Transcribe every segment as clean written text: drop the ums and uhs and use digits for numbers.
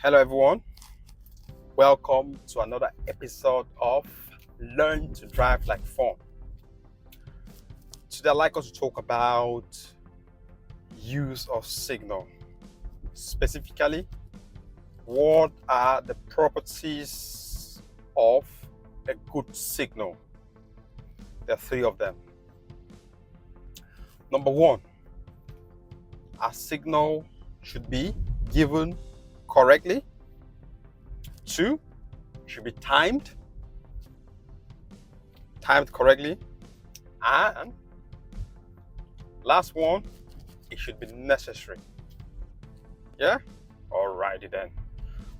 Hello everyone, welcome to another episode of Learn to Drive Like Fohn. Today I'd like us to talk about use of signal. Specifically, what are the properties of a good signal? There are three of them. Number one, a signal should be given correctly. Two, it should be timed correctly. And last one, it should be necessary. Yeah? Alrighty then.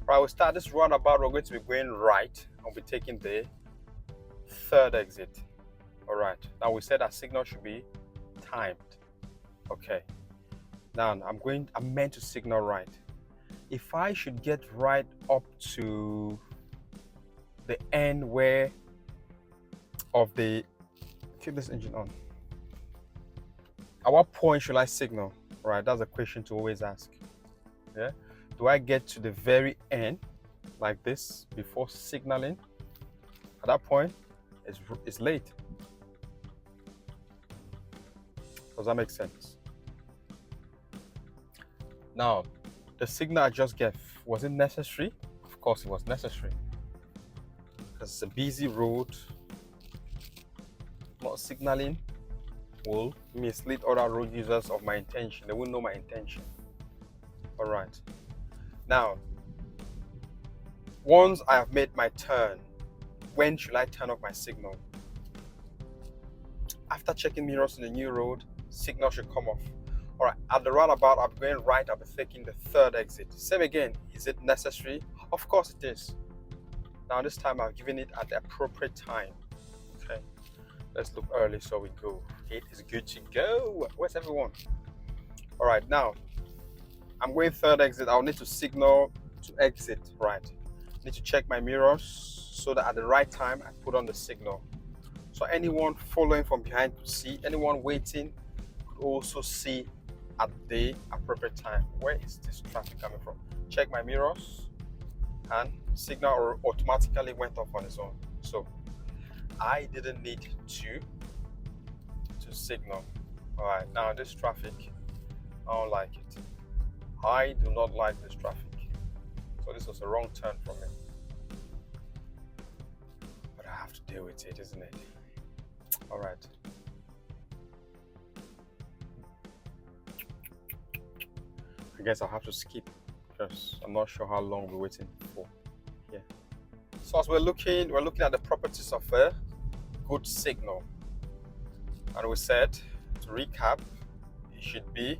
Right, we'll start this roundabout. We're going to be going right and we'll be taking the third exit. Alright, now we said our signal should be timed. Okay. Now I'm meant to signal right. If I should get right up to the end where of the, keep this engine on. At what point should I signal? Right, that's a question to always ask. Yeah, do I get to the very end like this before signaling? At that point, it's late. Does that make sense? Now, the signal I just gave, was it necessary? Of course it was necessary. Because it's a busy road. Not signaling will mislead other road users of my intention. They won't know my intention. Alright. Now, once I have made my turn, when should I turn off my signal? After checking mirrors in the new road, signal should come off. Alright, at the roundabout, I'm going right, I'll be taking the third exit. Same again, is it necessary? Of course it is. Now this time I've given it at the appropriate time. Okay, let's look early so we go. It is good to go. Where's everyone? Alright, now I'm going third exit. I'll need to signal to exit right. I need to check my mirrors so that at the right time I put on the signal. So anyone following from behind could see, anyone waiting could also see at the appropriate time. Where is this traffic coming from? Check my mirrors and signal automatically went off on its own. So I didn't need to signal. Alright, now this traffic, I don't like it. I do not like this traffic. So this was a wrong turn for me. But I have to deal with it, isn't it? Alright. I guess I'll have to skip because I'm not sure how long we're waiting for. Yeah. So as we're looking at the properties of a good signal. And we said, to recap, it should be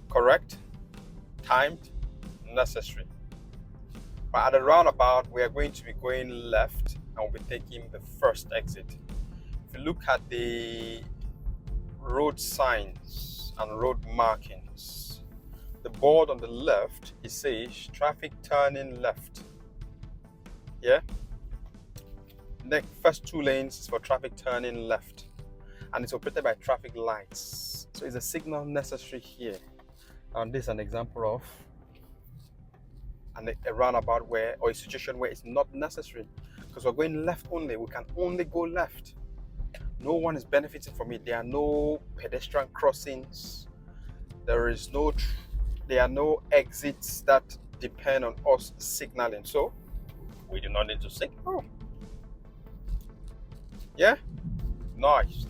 correct, timed, necessary. But at the roundabout, we are going to be going left and we'll be taking the first exit. If you look at the road signs and road markings, the board on the left, it says traffic turning left. Yeah? The first two lanes is for traffic turning left. And it's operated by traffic lights. So it's a signal necessary here. And this is an example of a roundabout or a situation where it's not necessary. Because we're going left only. We can only go left. No one is benefiting from it. There are no pedestrian crossings. There are no exits that depend on us signaling. So we do not need to signal. Yeah? Nice.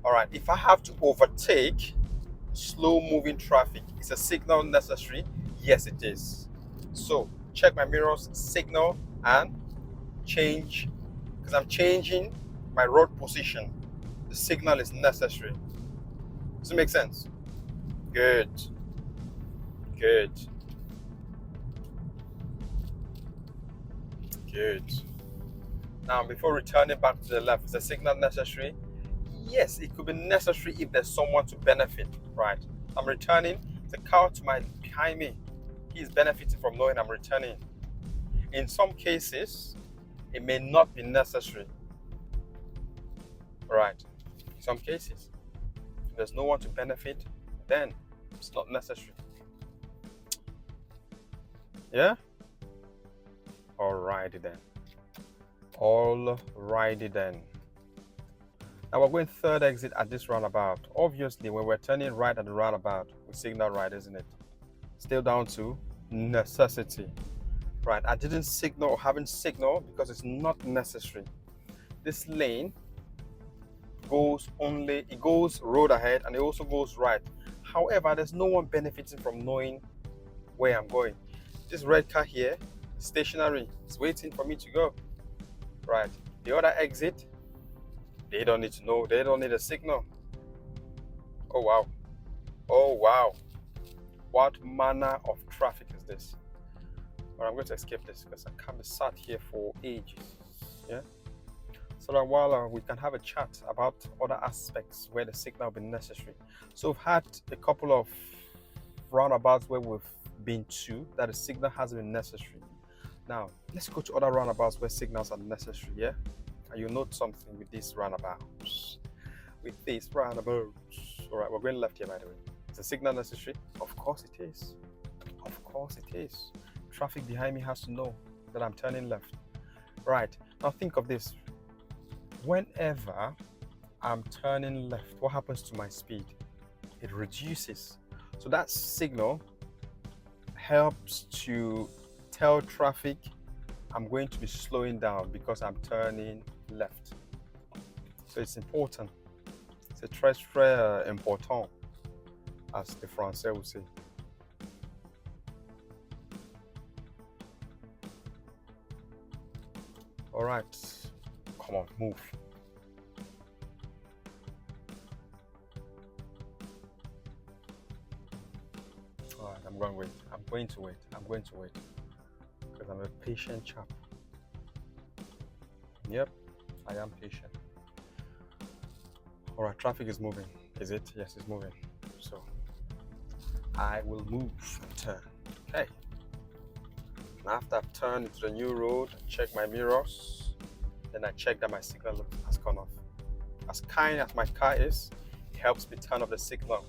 Alright, if I have to overtake slow moving traffic, is a signal necessary? Yes, it is. So check my mirrors, signal, and change. Because I'm changing my road position. The signal is necessary. Does it make sense? Good. Now, before returning back to the left, is the signal necessary? Yes, it could be necessary if there's someone to benefit, right? I'm returning, the car behind me. He's benefiting from knowing I'm returning. In some cases, it may not be necessary, right? In some cases, if there's no one to benefit, then it's not necessary. Yeah? Alrighty then. Alrighty then. Now we're going third exit at this roundabout. Obviously, when we're turning right at the roundabout, we signal right, isn't it? Still down to necessity. Right, I didn't signal or haven't signaled because it's not necessary. This lane goes road ahead, and it also goes right. However, there's no one benefiting from knowing where I'm going. This red car here, stationary, it's waiting for me to go. Right, the other exit, they don't need to know, they don't need a signal. Oh wow, oh wow, what manner of traffic is this? But I'm going to escape this because I can't be sat here for ages. Yeah, so that while we can have a chat about other aspects where the signal will be necessary. So we've had a couple of roundabouts where we've been to that the signal hasn't been necessary. Now let's go to other roundabouts where signals are necessary. Yeah, and you'll note something with these roundabouts. All right, we're going left here, by the way. Is the signal necessary? Of course it is. Of course it is. Traffic behind me has to know that I'm turning left. Right, now think of this. Whenever I'm turning left, what happens to my speed? It reduces. So that signal helps to tell traffic I'm going to be slowing down because I'm turning left. So it's important. C'est très très important, as the Français will say. All right, come on, move. All right, I'm going to wait. I'm going to wait because I'm a patient chap. Yep, I am patient. All right, traffic is moving. Is it? Yes, it's moving. So I will move and turn. Okay. After I've turned into the new road, I check my mirrors, then I check that my signal has gone off. As kind as my car is, it helps me turn off the signal.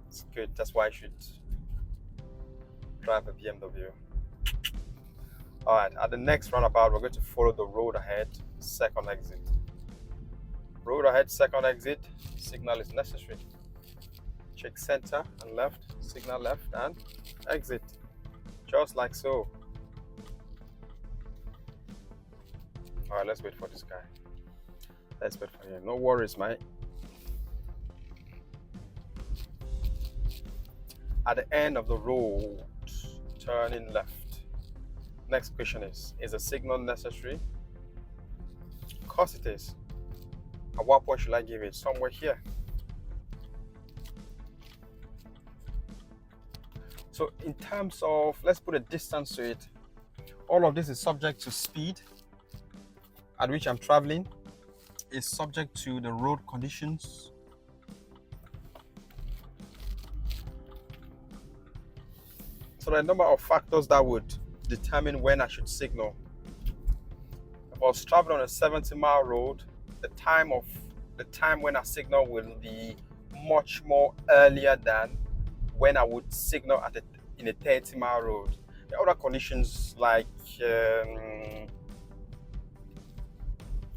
It's good, that's why I should drive a BMW. Alright, at the next roundabout, we're going to follow the road ahead, second exit. Road ahead, second exit, signal is necessary. Check center and left, signal left and exit. Just like so. Alright, let's wait for this guy. Let's wait for him. No worries, mate. At the end of the road, turning left. Next question is the signal necessary? Of course it is. At what point should I give it? Somewhere here. So in terms of, let's put a distance to it. All of this is subject to speed at which I'm traveling. It's subject to the road conditions. So there are a number of factors that would determine when I should signal. If I was traveling on a 70-mile road, the time when I signal will be much more earlier than when I would signal in a 30-mile road. There are other conditions like,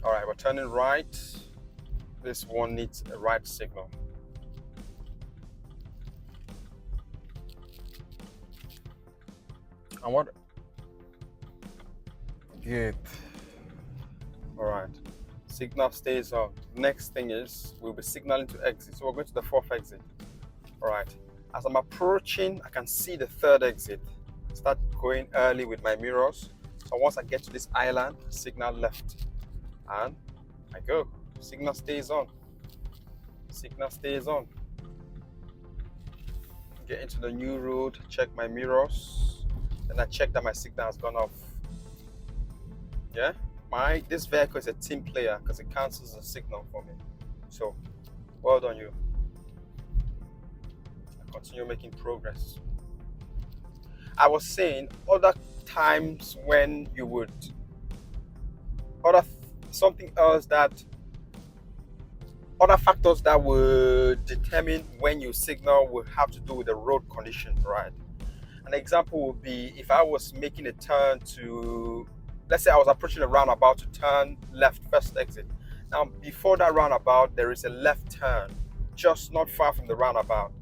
all right, we're turning right. This one needs a right signal. And what? Good. All right. Signal stays on. Next thing is we'll be signaling to exit. So we're going to the fourth exit. All right. As I'm approaching, I can see the third exit. Start going early with my mirrors. So once I get to this island, signal left. And I go. Signal stays on. Signal stays on. Get into the new road, check my mirrors. Then I check that my signal has gone off. Yeah? This vehicle is a team player because it cancels the signal for me. So, well done you. I continue making progress. I was saying other times when you would, something else that, other factors that would determine when you signal will have to do with the road condition, right? An example would be if I was making a turn to, let's say I was approaching a roundabout to turn left, first exit. Now, before that roundabout, there is a left turn, just not far from the roundabout.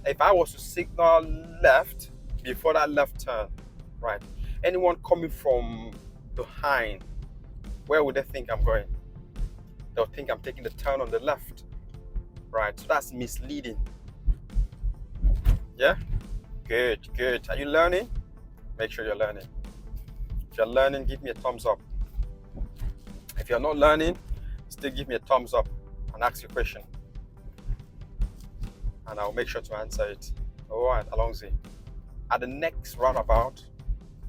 If I was to signal left before that left turn, right, anyone coming from behind, where would they think I'm going? They'll think I'm taking the turn on the left, right? So that's misleading. Yeah? Good, good. Are you learning? Make sure you're learning. If you're learning, give me a thumbs up. If you're not learning, still give me a thumbs up and ask your question. And I'll make sure to answer it. All right, Alonzi. At the next roundabout,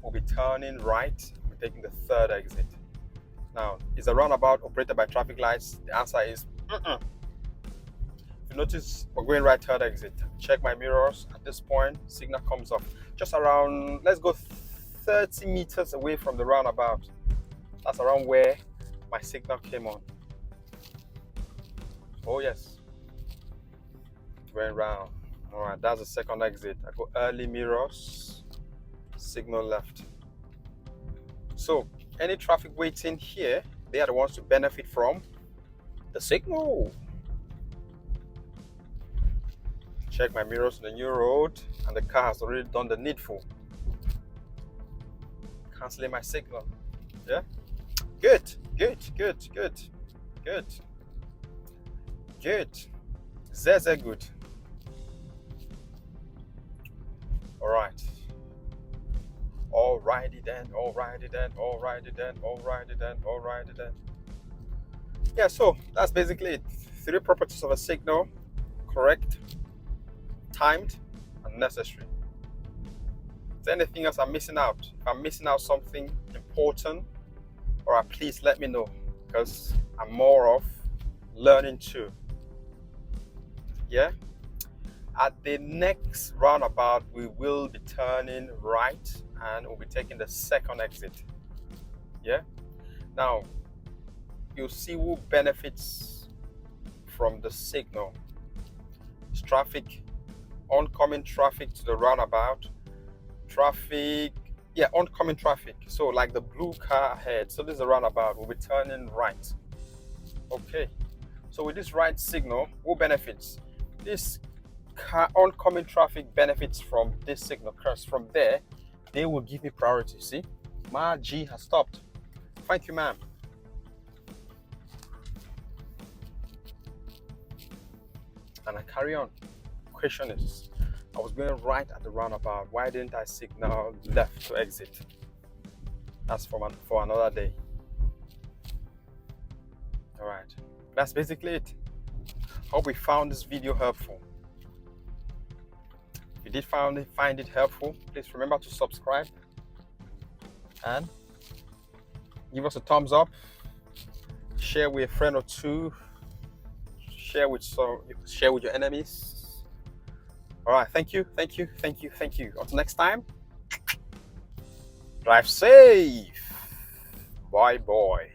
we'll be turning right. We're taking the third exit. Now, is the roundabout operated by traffic lights? The answer is If you notice, we're going right, third exit. Check my mirrors. At this point, signal comes off. Just around, let's go 30 meters away from the roundabout. That's around where my signal came on. Oh yes. Going round. All right, that's the second exit. I go early mirrors, signal left. So any traffic waiting here, they are the ones to benefit from the signal. Check my mirrors on the new road, and the car has already done the needful. Canceling my signal. Yeah? Good, good, good, good, good. Good. Sehr good. Alright. Alrighty then, alrighty then, alrighty then, alrighty then, alrighty then. Yeah, so that's basically it. 3 properties of a signal: correct, timed, and necessary. Is there anything else I'm missing out? If I'm missing out something important, alright, please let me know, because I'm more of learning too. Yeah? At the next roundabout, we will be turning right and we'll be taking the second exit. Yeah? Now, you'll see who benefits from the signal. It's traffic, oncoming traffic to the roundabout, traffic, yeah, oncoming traffic. So like the blue car ahead. So this is a roundabout, we'll be turning right. Okay. So with this right signal, who benefits? This car oncoming traffic benefits from this signal, because from there they will give me priority. See, my G has stopped. Thank you, ma'am. And I carry on. Question is, I was going right at the roundabout. Why didn't I signal left to exit? That's for another day. All right, that's basically it. Hope we found this video helpful. If you did find it helpful, please remember to subscribe and give us a thumbs up. Share with a friend or two. Share with your enemies. All right, thank you. Until next time, drive safe. Bye bye.